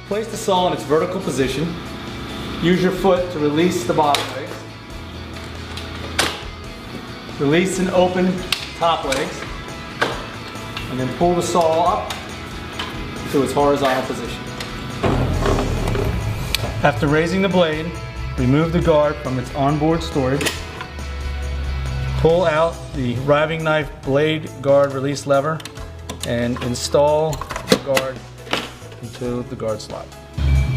Place the saw in its vertical position. Use your foot to release the bottom legs. Release and open top legs. And then pull the saw up to its horizontal position. After raising the blade, remove the guard from its onboard storage. Pull out the riving knife blade guard release lever and install the guard into the guard slot.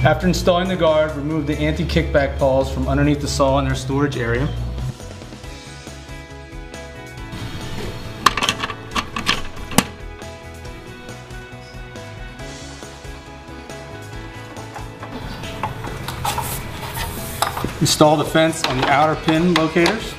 After installing the guard, remove the anti-kickback paws from underneath the saw in their storage area. Install the fence on the outer pin locators.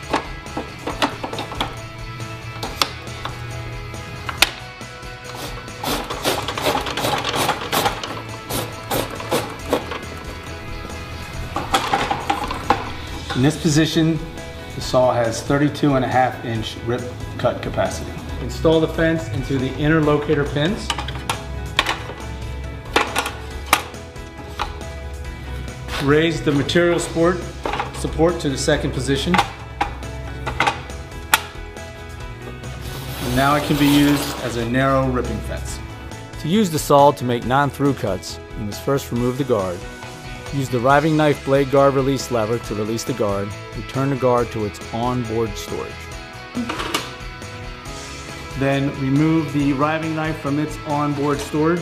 In this position, the saw has 32.5-inch rip cut capacity. Install the fence into the inner locator pins. Raise the material support to the second position. And now it can be used as a narrow ripping fence. To use the saw to make non-through cuts, you must first remove the guard. Use the riving knife blade guard release lever to release the guard. Return the guard to its onboard storage. Then remove the riving knife from its onboard storage.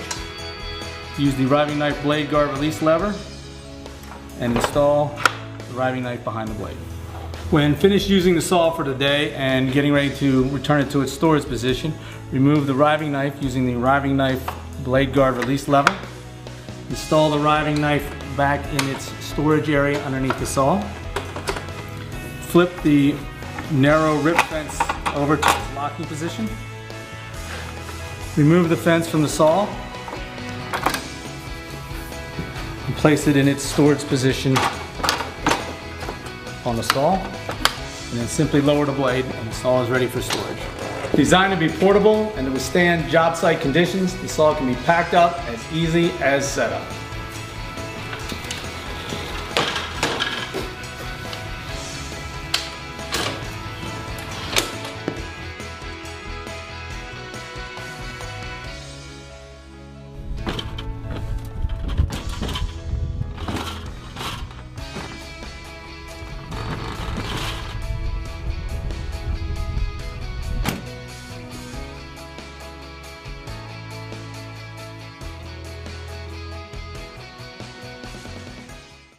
Use the riving knife blade guard release lever and install the riving knife behind the blade. When finished using the saw for the day and getting ready to return it to its storage position, remove the riving knife using the riving knife blade guard release lever. Install the riving knife back in its storage area underneath the saw. Flip the narrow rip fence over to its locking position. Remove the fence from the saw and place it in its storage position on the saw, and then simply lower the blade and the saw is ready for storage. Designed to be portable and to withstand job site conditions, the saw can be packed up as easy as set up.